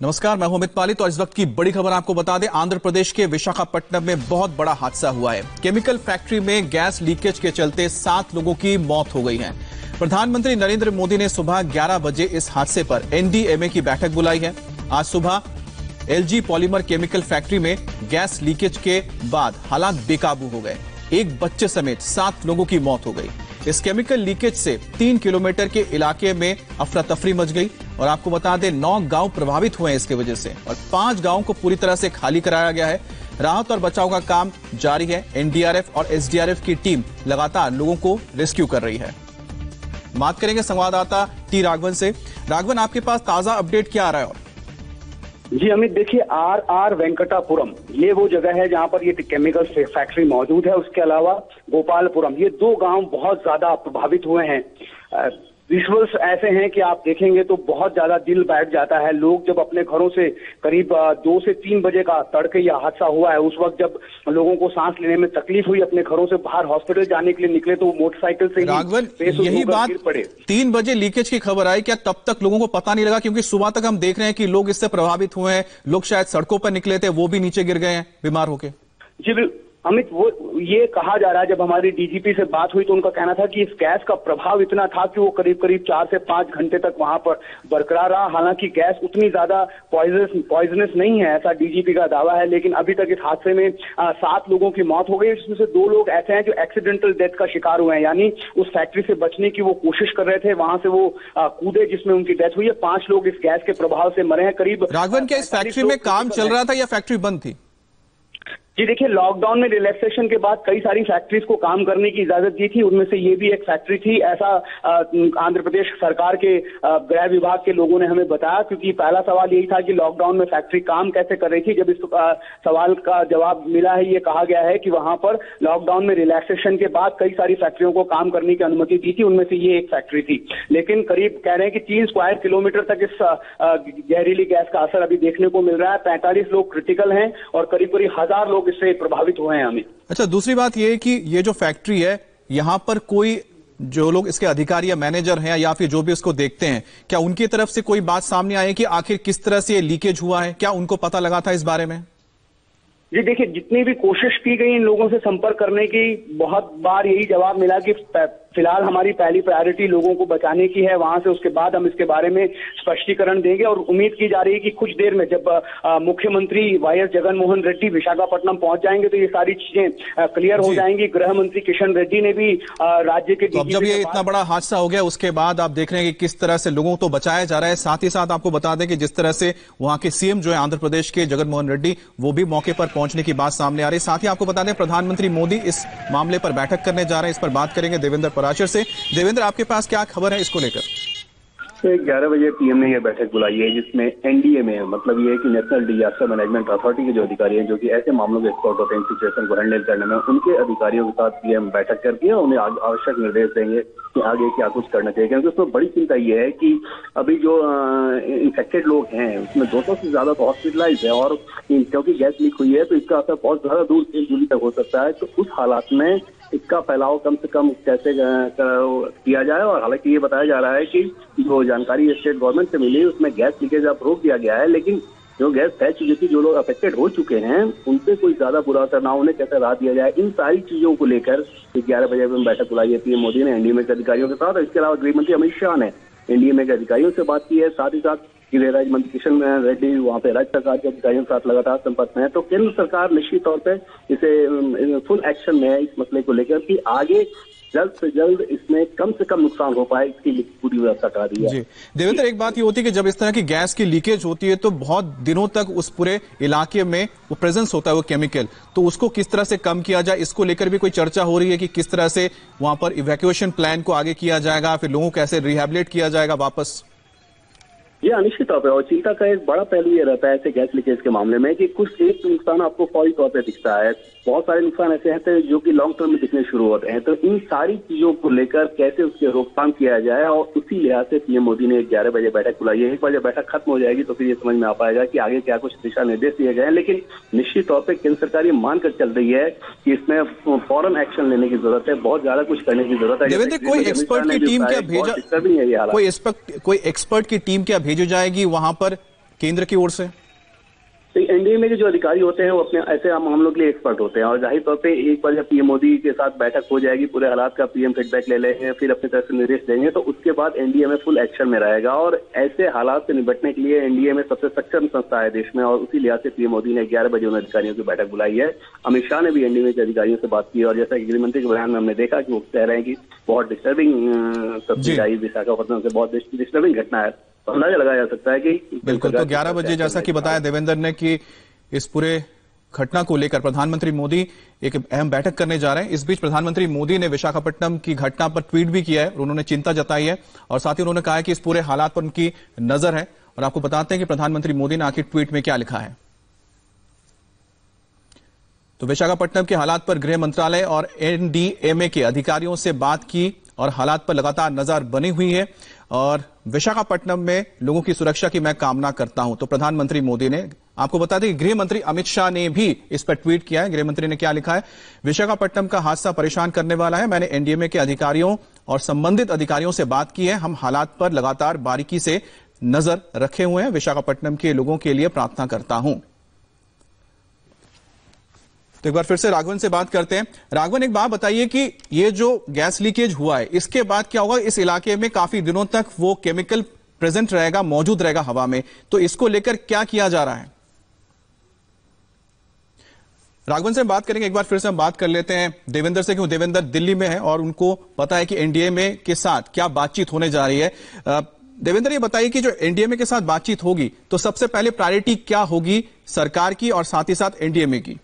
नमस्कार, मैं हूं अमित पाली। तो इस वक्त की बड़ी खबर आपको बता दें, आंध्र प्रदेश के विशाखापट्टनम में बहुत बड़ा हादसा हुआ है। केमिकल फैक्ट्री में गैस लीकेज के चलते 7 लोगों की मौत हो गई है। प्रधानमंत्री नरेंद्र मोदी ने सुबह 11 बजे इस हादसे पर एनडीएमए की बैठक बुलाई है। आज सुबह एलजी पॉलीमर केमिकल फैक्ट्री में गैस लीकेज के बाद हालात बेकाबू हो गए। एक बच्चे समेत 7 लोगों की मौत हो गई। इस केमिकल लीकेज से 3 किलोमीटर के इलाके में अफरा तफरी मच गई और आपको बता दें 9 गांव प्रभावित हुए हैं इसकी वजह से और 5 गांवों को पूरी तरह से खाली कराया गया है। राहत और बचाव का काम जारी है। एनडीआरएफ और एसडीआरएफ की टीम लगातार लोगों को रेस्क्यू कर रही है। बात करेंगे संवाददाता टी राघवन से। राघवन, आपके पास ताजा अपडेट क्या आ रहा है? और जी अमित, देखिए आर वेंकटापुरम ये वो जगह है जहां पर ये केमिकल फैक्ट्री मौजूद है। उसके अलावा गोपालपुरम, ये 2 गांव बहुत ज्यादा प्रभावित हुए हैं। विजुअल्स ऐसे हैं कि आप देखेंगे तो बहुत ज्यादा दिल बैठ जाता है। लोग जब अपने घरों से करीब 2 से 3 बजे का तड़के यह हादसा हुआ है, उस वक्त जब लोगों को सांस लेने में तकलीफ हुई, अपने घरों से बाहर हॉस्पिटल जाने के लिए निकले तो मोटरसाइकिल से राघवन, यही बात 3 बजे लीकेज की खबर आई, क्या तब तक लोगों को पता नहीं लगा? क्योंकि सुबह तक हम देख रहे हैं कि लोग इससे प्रभावित हुए हैं। लोग शायद सड़कों पर निकले थे, वो भी नीचे गिर गए हैं बीमार होके। जी अमित, वो ये कहा जा रहा है, जब हमारी डीजीपी से बात हुई तो उनका कहना था कि इस गैस का प्रभाव इतना था कि वो करीब 4 से 5 घंटे तक वहां पर बरकरार रहा। हालांकि गैस उतनी ज्यादा पॉइजनस नहीं है, ऐसा डीजीपी का दावा है। लेकिन अभी तक इस हादसे में 7 लोगों की मौत हो गई। इसमें से 2 लोग ऐसे हैं जो एक्सीडेंटल डेथ का शिकार हुए हैं, यानी उस फैक्ट्री से बचने की वो कोशिश कर रहे थे, वहां से वो कूदे जिसमें उनकी डेथ हुई है। 5 लोग इस गैस के प्रभाव से मरे हैं। करीब राघवन, क्या इस फैक्ट्री में काम चल रहा था या फैक्ट्री बंद थी? जी देखिए, लॉकडाउन में रिलैक्सेशन के बाद कई सारी फैक्ट्रीज को काम करने की इजाजत दी थी। उनमें से ये भी एक फैक्ट्री थी, ऐसा आंध्र प्रदेश सरकार के गृह विभाग के लोगों ने हमें बताया। क्योंकि पहला सवाल यही था कि लॉकडाउन में फैक्ट्री काम कैसे कर रही थी। जब इस सवाल का जवाब मिला है, ये कहा गया है कि वहां पर लॉकडाउन में रिलैक्सेशन के बाद कई सारी फैक्ट्रियों को काम करने की अनुमति दी थी। उनमें से ये एक फैक्ट्री थी। लेकिन करीब कह रहे हैं कि 3 स्क्वायर किलोमीटर तक इस जहरीली गैस का असर अभी देखने को मिल रहा है। 45 लोग क्रिटिकल हैं और करीब 1000 लोग इससे प्रभावित हुए हैं हमें। अच्छा, दूसरी बात यह है कि ये जो फैक्ट्री है, यहां पर कोई जो लोग इसके अधिकारी या मैनेजर हैं या फिर जो भी इसको देखते हैं, क्या उनकी तरफ से कोई बात सामने आई कि आखिर किस तरह से ये लीकेज हुआ है? क्या उनको पता लगा था इस बारे में? जी देखिए, जितनी भी कोशिश की गई इन लोगों से संपर्क करने की, बहुत बार यही जवाब मिला कि फिलहाल हमारी पहली प्रायोरिटी लोगों को बचाने की है। वहां से उसके बाद हम इसके बारे में स्पष्टीकरण देंगे। और उम्मीद की जा रही है कि कुछ देर में जब मुख्यमंत्री वाईएस जगनमोहन रेड्डी विशाखापट्टनम पहुंच जाएंगे तो ये सारी चीजें क्लियर हो जाएंगी। गृह मंत्री किशन रेड्डी ने भी राज्य के तो जब ये इतना बड़ा हादसा हो गया उसके बाद आप देख रहे हैं कि किस तरह से लोगों को तो बचाया जा रहा है। साथ ही साथ आपको बता दें कि जिस तरह से वहां के सीएम जो है आंध्र प्रदेश के जगनमोहन रेड्डी, वो भी मौके पर पहुंचने की बात सामने आ रही है। साथ ही आपको बता दें प्रधानमंत्री मोदी इस मामले पर बैठक करने जा रहे हैं। इस पर बात करेंगे देवेंद्र पराशर से। देवेंद्र, आपके पास क्या खबर है इसको लेकर? 11 बजे पीएम ने यह बैठक बुलाई है जिसमें एनडीएमए, मतलब ये है कि नेशनल डिजास्टर मैनेजमेंट अथॉरिटी के जो अधिकारी हैं, जो कि ऐसे मामलों के एक्सपर्ट होते हैं सिचुएशन को हैंडल करने में, उनके अधिकारियों के साथ पीएम बैठक करके उन्हें आवश्यक निर्देश देंगे कि आगे क्या कुछ करना चाहिए। क्योंकि उसमें बड़ी चिंता ये है कि अभी जो इन्फेक्टेड लोग हैं उसमें 200 से ज्यादा तो हॉस्पिटलाइज है और क्योंकि गैस लीक हुई है तो इसका असर बहुत ज्यादा दूरी तक हो सकता है। तो उस हालात में इसका फैलाव कम से कम कैसे किया जाए। और हालांकि ये बताया जा रहा है कि जो जानकारी स्टेट गवर्नमेंट से मिली उसमें गैस लीकेज अब रोक दिया गया है, लेकिन जो गैस फैल चुकी थी, जो लोग अफेक्टेड हो चुके हैं, उनसे कोई ज्यादा बुरा असर ना, उन्हें कैसे राहत दिया जाए, इन सारी चीजों को लेकर 11 बजे में बैठक बुलाई है पीएम मोदी ने एनडीएमए के अधिकारियों के साथ। और इसके अलावा गृह मंत्री अमित शाह ने एनडीएमए के अधिकारियों से बात की है। साथ ही साथ गृह राज्य मंत्री किशन रेड्डी वहां पे राज्य सरकार के अधिकारियों के साथ लगातार संपर्क में है। तो केंद्र सरकार निश्चित तौर पे इसे फुल एक्शन में है इस मसले को लेकर कि आगे जल्द से जल्द इसमें कम से कम नुकसान हो पाए, इसकी पूरी व्यवस्था करा दी है। जी देवेंद्र, एक बात ये होती है कि जब इस तरह की गैस की लीकेज होती है तो बहुत दिनों तक उस पूरे इलाके में वो प्रेजेंस होता है, वो केमिकल, तो उसको किस तरह से कम किया जाए, इसको लेकर भी कोई चर्चा हो रही है कि किस तरह से वहां पर इवैक्यूएशन प्लान को आगे किया जाएगा, फिर लोगों को कैसे रिहैबिलिटेट किया जाएगा वापस? ये अनिश्चित तौर पर, और चिंता का एक बड़ा पहलू ये रहता है ऐसे गैस लीकेज के मामले में कि कुछ एक नुकसान आपको फौरी तौर पे दिखता है, बहुत सारे नुकसान ऐसे हैं जो कि लॉन्ग टर्म में दिखने शुरू होते हैं। तो इन सारी चीजों को लेकर कैसे उसके रोकथाम किया जाए, और उसी लिहाज से पीएम मोदी ने 11 बजे बैठक बुलाई है। 1 बजे बैठक खत्म हो जाएगी तो फिर ये समझ में आ पाएगा कि आगे क्या कुछ दिशा निर्देश दिए गए हैं। लेकिन निश्चित तौर पर केंद्र सरकार ये मानकर चल रही है कि इसमें फौरन एक्शन लेने की जरूरत है, बहुत ज्यादा कुछ करने की जरूरत है। देवेंद्र, कोई एक्सपर्ट की टीम क्या भेजा, कोई एक्सपर्ट की टीम क्या भेजी जाएगी वहां पर केंद्र की ओर से? तो एनडीए में जो अधिकारी होते हैं वो अपने ऐसे मामलों के लिए एक्सपर्ट होते हैं और जाहिर तौर पे एक बार जब पीएम मोदी के साथ बैठक हो जाएगी, पूरे हालात का पीएम फीडबैक ले लेंगे, फिर अपनी तरफ से निर्देश देंगे, तो उसके बाद एनडीए में फुल एक्शन में रहेगा। और ऐसे हालात से निपटने के लिए एनडीए में सबसे सक्षम संस्था है देश में और उसी लिहाज से पीएम मोदी ने 11 बजे उन अधिकारियों की बैठक बुलाई है। अमित शाह ने भी एनडीए के अधिकारियों से बात की और जैसा कि गृहमंत्री के बयान में हमने देखा कि वो कह रहे हैं कि बहुत डिस्टर्बिंग तस्वीर आई विशाखापट्टनम से, बहुत डिस्टर्बिंग घटना है। तो अंदाजा लगाया जा सकता है कि बिल्कुल। तो 11 बजे जैसा कि बताया देवेंद्र ने कि इस पूरे घटना को लेकर प्रधानमंत्री मोदी एक अहम बैठक करने जा रहे हैं। इस बीच प्रधानमंत्री मोदी ने विशाखापट्टनम की घटना पर ट्वीट भी किया है और उन्होंने चिंता जताई है और साथ ही उन्होंने कहा है कि इस पूरे हालात पर उनकी नजर है। और आपको बताते हैं कि प्रधानमंत्री मोदी ने आखिर ट्वीट में क्या लिखा है। तो विशाखापट्टनम के हालात पर गृह मंत्रालय और एनडीएमए के अधिकारियों से बात की और हालात पर लगातार नजर बनी हुई है और विशाखापट्टनम में लोगों की सुरक्षा की मैं कामना करता हूं। तो प्रधानमंत्री मोदी ने, आपको बता दें, गृह मंत्री अमित शाह ने भी इस पर ट्वीट किया है। गृह मंत्री ने क्या लिखा है? विशाखापट्टनम का हादसा परेशान करने वाला है। मैंने एनडीएमए के अधिकारियों और संबंधित अधिकारियों से बात की है। हम हालात पर लगातार बारीकी से नजर रखे हुए हैं। विशाखापट्टनम के लोगों के लिए प्रार्थना करता हूं। तो एक बार फिर से राघवन से बात करते हैं। राघवन, एक बात बताइए कि ये जो गैस लीकेज हुआ है इसके बाद क्या होगा? इस इलाके में काफी दिनों तक वो केमिकल प्रेजेंट रहेगा, मौजूद रहेगा हवा में, तो इसको लेकर क्या किया जा रहा है? राघवन से हम बात करेंगे। एक बार फिर से हम बात कर लेते हैं देवेंद्र से, क्योंकि देवेंद्र दिल्ली में है और उनको पता है कि एनडीएमए के साथ क्या बातचीत होने जा रही है। देवेंद्र, ये बताइए कि जो एनडीएमए के साथ बातचीत होगी तो सबसे पहले प्रायोरिटी क्या होगी सरकार की और साथ ही साथ एनडीएमए की?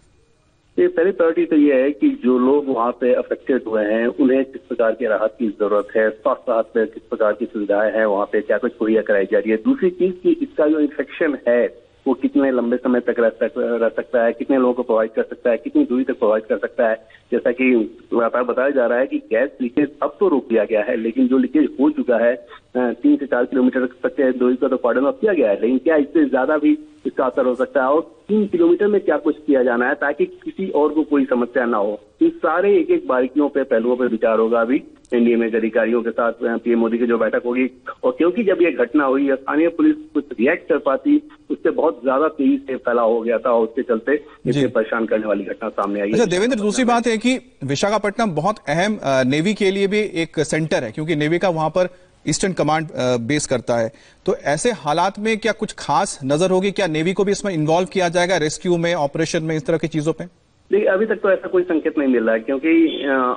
ये पहली प्रायोरिटी तो ये है कि जो लोग वहाँ पे अफेक्टेड हुए हैं उन्हें किस प्रकार की राहत की जरूरत है, स्वास्थ्य राहत पे किस प्रकार की सुविधाएं हैं, वहाँ पे क्या कुछ मुहैया कराई जा रही है। दूसरी चीज कि इसका जो इन्फेक्शन है वो कितने लंबे समय तक रह सकता है, कितने लोगों को प्रोवाइड कर सकता है, कितनी दूरी तक प्रोवाइड कर सकता है। जैसा कि लगातार बताया जा रहा है कि गैस लीकेज अब तो रोक दिया गया है, लेकिन जो लीकेज हो चुका है 3 से 4 किलोमीटर तक के दूरी का तो कॉर्डन ऑफ किया गया है, लेकिन क्या इससे ज्यादा भी इसका असर हो सकता है? और 3 किलोमीटर में क्या कुछ किया जाना है ताकि किसी और को कोई समस्या ना हो। इन सारे एक एक बारीकियों पे, पहलुओं पे विचार होगा अभी एनडीएमए के अधिकारियों के साथ पीएम मोदी की जो बैठक होगी। और क्योंकि जब ये घटना हुई, स्थानीय पुलिस कुछ रिएक्ट कर पाती, उससे बहुत ज्यादा तेजी से फैलाव हो गया था और उसके चलते इसे परेशान करने वाली घटना सामने आई। अच्छा देवेंद्र, दूसरी बात है कि विशाखापट्टनम बहुत अहम नेवी के लिए भी एक सेंटर है, क्योंकि नेवी का वहां पर ईस्टर्न कमांड बेस करता है। तो ऐसे हालात में क्या कुछ खास नजर होगी? क्या नेवी को भी इसमें इन्वॉल्व किया जाएगा, रेस्क्यू में, ऑपरेशन में, इस तरह की चीजों पे? देखिए, अभी तक तो ऐसा कोई संकेत नहीं मिल रहा है, क्योंकि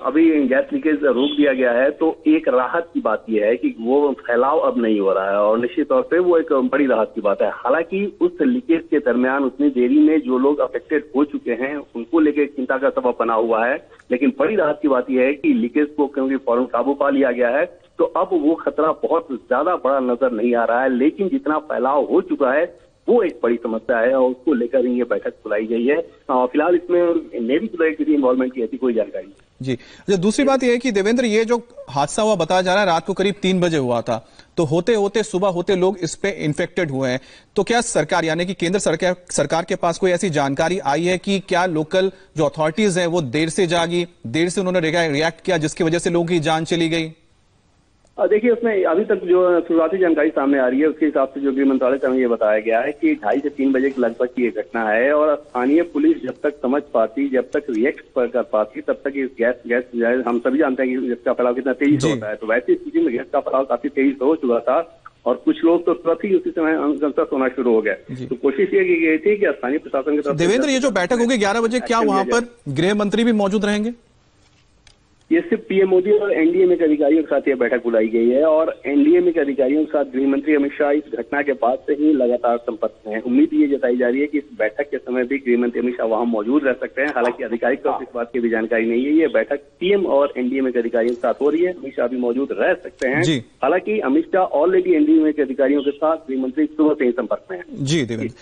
अभी गैस लीकेज रोक दिया गया है। तो एक राहत की बात यह है कि वो फैलाव अब नहीं हो रहा है और निश्चित तौर पे वो एक बड़ी राहत की बात है। हालांकि उस लीकेज के दरमियान उतनी देरी में जो लोग अफेक्टेड हो चुके हैं उनको लेकर चिंता का सबब बना हुआ है, लेकिन बड़ी राहत की बात यह है कि लीकेज को क्योंकि फौरन काबू पा लिया गया है, तो अब वो खतरा बहुत ज्यादा बड़ा नजर नहीं आ रहा है। लेकिन जितना फैलाव हो चुका है वो एक बड़ी समस्या है और उसको लेकर ही ये बैठक बुलाई गई है। फिलहाल इसमें नेवी की किसी इन्वॉल्वमेंट की ऐसी कोई जानकारी नहीं। जी, अच्छा, दूसरी बात यह है कि देवेंद्र, ये जो हादसा हुआ बताया जा रहा है रात को करीब 3 बजे हुआ था, तो होते होते सुबह होते लोग इस पे इन्फेक्टेड हुए हैं। तो क्या सरकार यानी कि केंद्र सरकार के पास कोई ऐसी जानकारी आई है कि क्या लोकल जो अथॉरिटीज हैं वो देर से जागी, देर से उन्होंने रिएक्ट किया, जिसकी वजह से लोगों की जान चली गई? देखिए, उसमें अभी तक जो शुरुआती जानकारी सामने आ रही है उसके हिसाब से जो गृह मंत्रालय से हमें ये बताया गया है कि 2:30 से 3 बजे के लगभग की ये घटना है और स्थानीय पुलिस जब तक समझ पाती, जब तक रिएक्ट कर पाती, तब तक इस गैस हम सभी जानते हैं कि इसका फैलाव कितना तेजी से होता है। तो वैसी स्थिति में गैस का फैलाव काफी तेजी से हो चुका था और कुछ लोग तो तुरंत ही उसी समय अनसंतुष्ट होना शुरू हो गए। तो कोशिश ये की गई थी कि स्थानीय प्रशासन की तरफ। देवेंद्र, ये जो बैठक होगी 11 बजे, क्या वहां पर गृह मंत्री भी मौजूद रहेंगे? ये सिर्फ पीएम मोदी और एनडीएमए के अधिकारियों के साथ यह बैठक बुलाई गई है और एनडीएमए के अधिकारियों के साथ गृह मंत्री अमित शाह इस घटना के बाद से ही लगातार संपर्क में हैं। उम्मीद ये जताई जा रही है कि इस बैठक के समय भी गृह मंत्री अमित शाह वहां मौजूद रह सकते हैं। हालांकि आधिकारिक तौर पर इस बात की भी जानकारी नहीं है। ये बैठक पीएम और एनडीएमए के अधिकारियों के साथ हो रही है, अमित शाह भी मौजूद रह सकते हैं। हालांकि अमित शाह ऑलरेडी एनडीएमए के अधिकारियों के साथ गृह मंत्री सुबह से ही संपर्क में है। जी देवेंद्र,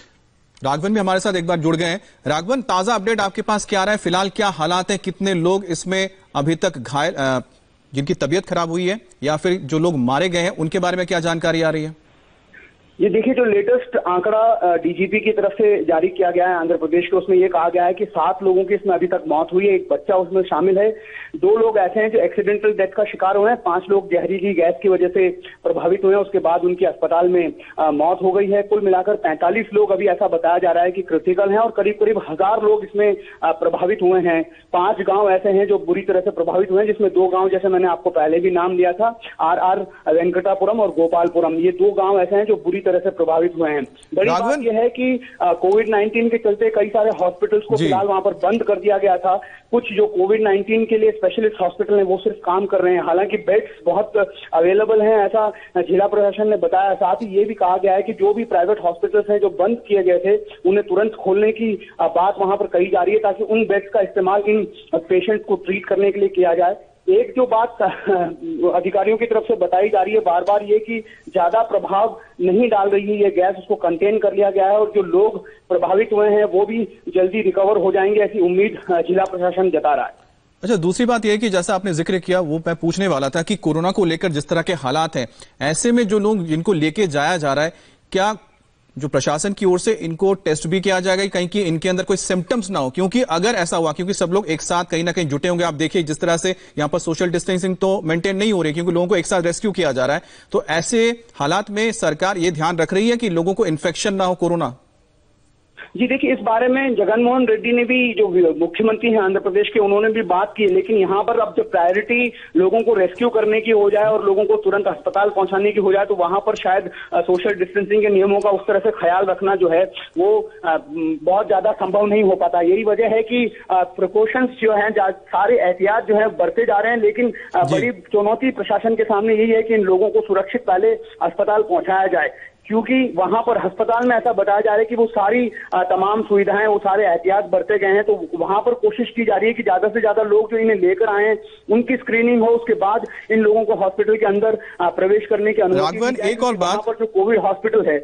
राघवन भी हमारे साथ एक बार जुड़ गए हैं। राघवन, ताजा अपडेट आपके पास क्या आ रहा है? फिलहाल क्या हालात है? कितने लोग इसमें अभी तक घायल, जिनकी तबीयत खराब हुई है, या फिर जो लोग मारे गए हैं उनके बारे में क्या जानकारी आ रही है? ये देखिए, जो लेटेस्ट आंकड़ा डीजीपी की तरफ से जारी किया गया है आंध्र प्रदेश के, उसमें ये कहा गया है कि 7 लोगों की इसमें अभी तक मौत हुई है, एक बच्चा उसमें शामिल है। 2 लोग ऐसे हैं जो एक्सीडेंटल डेथ का शिकार हुए हैं, 5 लोग जहरीली गैस की वजह से प्रभावित हुए हैं, उसके बाद उनकी अस्पताल में मौत हो गई है। कुल मिलाकर 45 लोग अभी ऐसा बताया जा रहा है कि क्रिटिकल हैं और करीब करीब 1000 लोग इसमें प्रभावित हुए हैं। 5 गांव ऐसे हैं जो बुरी तरह से प्रभावित हुए हैं, जिसमें 2 गांव जैसे मैंने आपको पहले भी नाम दिया था, आर वेंकटापुरम और गोपालपुरम, ये 2 गांव ऐसे हैं जो बुरी तरह से प्रभावित हुए हैं। बड़ी बात यह है कि कोविड-19 के चलते कई सारे हॉस्पिटल्स को फिलहाल वहां पर बंद कर दिया गया था। कुछ जो कोविड-19 के लिए स्पेशलिस्ट हॉस्पिटल हैं वो सिर्फ काम कर रहे हैं, हालांकि बेड्स बहुत अवेलेबल हैं, ऐसा जिला प्रशासन ने बताया। साथ ही ये भी कहा गया है कि जो भी प्राइवेट हॉस्पिटल्स हैं जो बंद किए गए थे, उन्हें तुरंत खोलने की बात वहां पर कही जा रही है, ताकि उन बेड्स का इस्तेमाल इन पेशेंट को ट्रीट करने के लिए किया जाए। एक जो बात अधिकारियों की तरफ से बताई जा रही है बार बार, ये कि ज्यादा प्रभाव नहीं डाल रही है ये गैस, उसको कंटेन कर लिया गया है और जो लोग प्रभावित हुए हैं वो भी जल्दी रिकवर हो जाएंगे, ऐसी उम्मीद जिला प्रशासन जता रहा है। अच्छा, दूसरी बात यह है कि जैसा आपने जिक्र किया, वो मैं पूछने वाला था कि कोरोना को लेकर जिस तरह के हालात हैं, ऐसे में जो लोग जिनको लेके जाया जा रहा है, क्या जो प्रशासन की ओर से इनको टेस्ट भी किया जाएगा कहीं कि इनके अंदर कोई सिम्टम्स ना हो? क्योंकि अगर ऐसा हुआ, क्योंकि सब लोग एक साथ कहीं ना कहीं जुटे होंगे, आप देखिए जिस तरह से यहाँ पर सोशल डिस्टेंसिंग तो मेंटेन नहीं हो रही, क्योंकि लोगों को एक साथ रेस्क्यू किया जा रहा है, तो ऐसे हालात में सरकार ये ध्यान रख रही है कि लोगों को इन्फेक्शन ना हो कोरोना? जी देखिए, इस बारे में जगनमोहन रेड्डी ने भी, जो मुख्यमंत्री हैं आंध्र प्रदेश के, उन्होंने भी बात की है। लेकिन यहाँ पर अब जब प्रायोरिटी लोगों को रेस्क्यू करने की हो जाए और लोगों को तुरंत अस्पताल पहुंचाने की हो जाए, तो वहां पर शायद सोशल डिस्टेंसिंग के नियमों का उस तरह से ख्याल रखना जो है वो बहुत ज्यादा संभव नहीं हो पाता। यही वजह है कि प्रिकॉशंस जो है, सारे एहतियात जो है बरते जा रहे हैं, लेकिन बड़ी चुनौती प्रशासन के सामने यही है कि इन लोगों को सुरक्षित पहले अस्पताल पहुंचाया जाए, क्योंकि वहां पर अस्पताल में ऐसा बताया जा रहा है कि वो सारी तमाम सुविधाएं, वो सारे एहतियात बरते गए हैं। तो वहां पर कोशिश की जा रही है कि ज्यादा से ज्यादा लोग जो इन्हें लेकर आए हैं उनकी स्क्रीनिंग हो, उसके बाद इन लोगों को हॉस्पिटल के अंदर प्रवेश करने की अनुमति। राघवन, एक और बात, पर जो कोविड हॉस्पिटल है,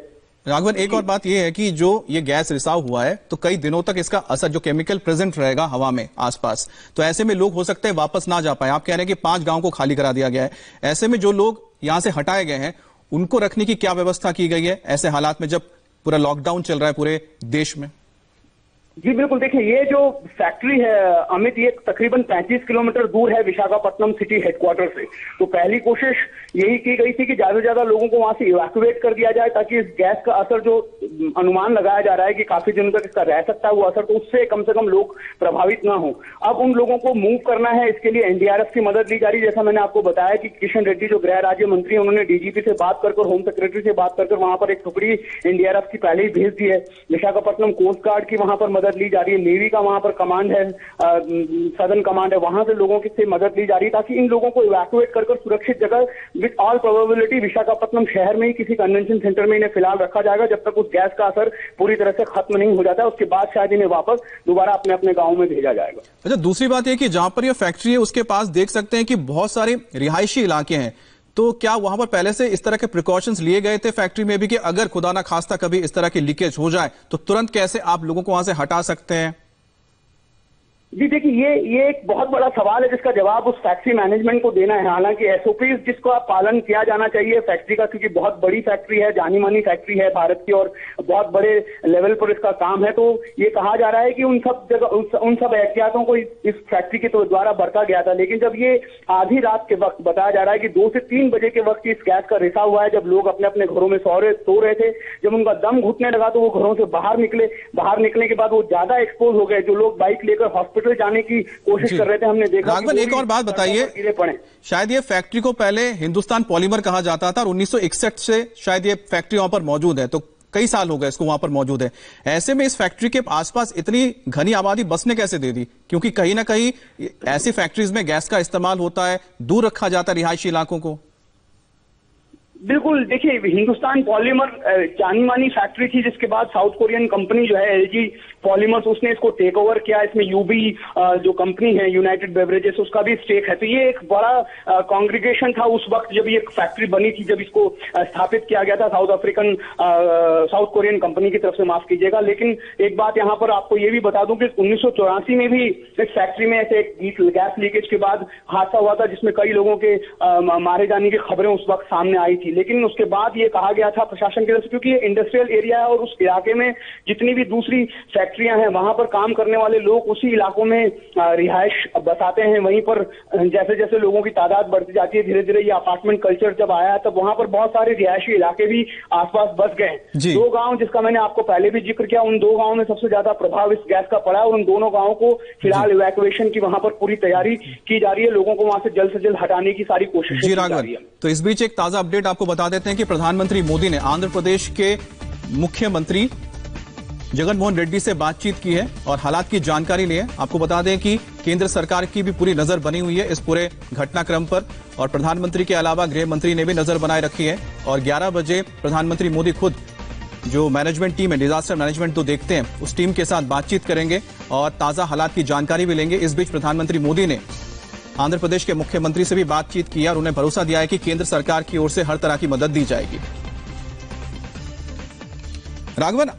राघवन, एक और बात यह है कि जो ये गैस रिसाव हुआ है, तो कई दिनों तक इसका असर, जो केमिकल प्रेजेंट रहेगा हवा में आसपास, तो ऐसे में लोग हो सकते हैं वापस ना जा पाए। आप कह रहे हैं कि 5 गांव को खाली करा दिया गया है, ऐसे में जो लोग यहां से हटाए गए हैं उनको रखने की क्या व्यवस्था की गई है ऐसे हालात में, जब पूरा लॉकडाउन चल रहा है पूरे देश में? जी बिल्कुल, देखिए ये जो फैक्ट्री है अमित, ये तकरीबन 35 किलोमीटर दूर है विशाखापट्टनम सिटी हेडक्वार्टर से। तो पहली कोशिश यही की गई थी कि ज्यादा से ज्यादा लोगों को वहां से इवैक्यूएट कर दिया जाए, ताकि इस गैस का असर, जो अनुमान लगाया जा रहा है कि काफी दिनों तक इसका रह सकता है वो असर, तो उससे कम से कम लोग प्रभावित ना हो। अब उन लोगों को मूव करना है, इसके लिए एनडीआरएफ की मदद ली जा रही है। जैसा मैंने आपको बताया कि किशन रेड्डी जो गृह राज्य मंत्री, उन्होंने डीजीपी से बात कर, होम सेक्रेटरी से बात कर वहां पर एक टुकड़ी एनडीआरएफ की पहले ही भेज दी है। विशाखापट्टनम कोस्ट गार्ड की वहां पर मदद ली जा रही है, नेवी का वहां पर कमांड है, सदर्न कमांड है, वहां से लोगों की से मदद ली जा रही है, ताकि इन लोगों को इवैक्यूएट कर सुरक्षित जगह, विद ऑल प्रोबेबिलिटी विशाखापट्टनम शहर में ही किसी कन्वेंशन सेंटर में इन्हें फिलहाल रखा जाएगा, जब तक उस गैस का असर पूरी तरह से खत्म नहीं हो जाता है। उसके बाद शायद इन्हें वापस दोबारा अपने अपने गांव में भेजा जाएगा। अच्छा, दूसरी बात यह कि जहां पर यह फैक्ट्री है उसके पास देख सकते हैं कि बहुत सारे रिहायशी इलाके हैं, तो क्या वहां पर पहले से इस तरह के प्रिकॉशंस लिए गए थे फैक्ट्री में भी कि अगर खुदा ना खास्ता कभी इस तरह की लीकेज हो जाए तो तुरंत कैसे आप लोगों को वहां से हटा सकते हैं? जी देखिए, ये एक बहुत बड़ा सवाल है जिसका जवाब उस फैक्ट्री मैनेजमेंट को देना है। हालांकि एसओपी जिसका पालन किया जाना चाहिए फैक्ट्री का, क्योंकि बहुत बड़ी फैक्ट्री है, जानी मानी फैक्ट्री है भारत की और बहुत बड़े लेवल पर इसका काम है, तो ये कहा जा रहा है कि उन सब जगह उन सब एहतियातों को इस फैक्ट्री के द्वारा बरता गया था। लेकिन जब ये आधी रात के वक्त बताया जा रहा है कि 2 से 3 बजे के वक्त इस गैस का रिसाव हुआ है, जब लोग अपने अपने घरों में सो रहे थे, जब उनका दम घुटने लगा तो वो घरों से बाहर निकलने के बाद वो ज्यादा एक्सपोज हो गए। जो लोग बाइक लेकर हॉस्पिटल जाने की कोशिश कर रहे थे, हमने देखा। राघवन, एक और बात बताइए, शायद ये फैक्ट्री को पहले हिंदुस्तान पॉलीमर कहा जाता था और 1961 से शायद ये फैक्ट्री वहां पर मौजूद है, तो कई साल हो गए इसको वहां पर मौजूद है। ऐसे में इस फैक्ट्री के आसपास इतनी घनी आबादी बसने कैसे दे दी? क्योंकि कहीं ना कहीं ऐसी फैक्ट्रीज में गैस का इस्तेमाल होता है, दूर रखा जाता है रिहायशी इलाकों को। बिल्कुल, देखिए हिंदुस्तान पॉलीमर जानी मानी फैक्ट्री थी, जिसके बाद साउथ कोरियन कंपनी जो है एलजी पॉलीमर्स, उसने इसको टेक ओवर किया। इसमें यूबी जो कंपनी है यूनाइटेड बेवरेजेस, उसका भी स्टेक है। तो ये एक बड़ा कॉन्ग्रीगेशन था उस वक्त जब ये फैक्ट्री बनी थी, जब इसको स्थापित किया गया था साउथ कोरियन कंपनी की तरफ से, माफ कीजिएगा। लेकिन एक बात यहाँ पर आपको ये भी बता दूं कि 1984 में भी इस फैक्ट्री में ऐसे एक गैस लीकेज के बाद हादसा हुआ था, जिसमें कई लोगों के मारे जाने की खबरें उस वक्त सामने आई थी। लेकिन उसके बाद ये कहा गया था प्रशासन की तरफ से, क्योंकि ये इंडस्ट्रियल एरिया है और उस इलाके में जितनी भी दूसरी फैक्ट्रियां हैं वहां पर काम करने वाले लोग उसी इलाकों में रिहायश बसाते हैं। वहीं पर जैसे जैसे लोगों की तादाद बढ़ती जाती है, धीरे धीरे ये अपार्टमेंट कल्चर जब आया तब वहां पर बहुत सारे रिहायशी इलाके भी आसपास बस गए। 2 गांव जिसका मैंने आपको पहले भी जिक्र किया, उन 2 गांवों में सबसे ज्यादा प्रभाव इस गैस का पड़ा है और उन दोनों गांवों को फिलहाल इवैक्यूएशन की वहां पर पूरी तैयारी की जा रही है। लोगों को वहां से जल्द हटाने की सारी कोशिश की जा रही है। तो इस बीच एक ताजा अपडेट आपको बता देते हैं कि प्रधानमंत्री मोदी ने आंध्र प्रदेश के मुख्यमंत्री जगन मोहन रेड्डी से बातचीत की है और हालात की जानकारी ली है। आपको बता दें कि केंद्र सरकार की भी पूरी नजर बनी हुई है इस पूरे घटनाक्रम पर और प्रधानमंत्री के अलावा गृह मंत्री ने भी नजर बनाए रखी है। और 11 बजे प्रधानमंत्री मोदी खुद जो मैनेजमेंट टीम है, डिजास्टर मैनेजमेंट तो देखते हैं, उस टीम के साथ बातचीत करेंगे और ताजा हालात की जानकारी भी लेंगे। इस बीच प्रधानमंत्री मोदी ने आंध्र प्रदेश के मुख्यमंत्री से भी बातचीत की और उन्हें भरोसा दिया है कि केंद्र सरकार की ओर से हर तरह की मदद दी जाएगी। राघवन,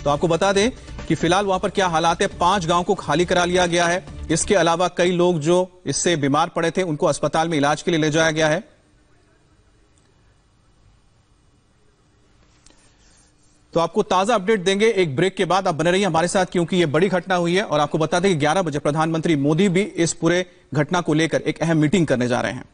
तो आपको बता दें कि फिलहाल वहां पर क्या हालात है। 5 गांव को खाली करा लिया गया है। इसके अलावा कई लोग जो इससे बीमार पड़े थे उनको अस्पताल में इलाज के लिए ले जाया गया है। तो आपको ताजा अपडेट देंगे एक ब्रेक के बाद। आप बने रहिए हमारे साथ क्योंकि यह बड़ी घटना हुई है और आपको बता दें कि 11 बजे प्रधानमंत्री मोदी भी इस पूरे घटना को लेकर एक अहम मीटिंग करने जा रहे हैं।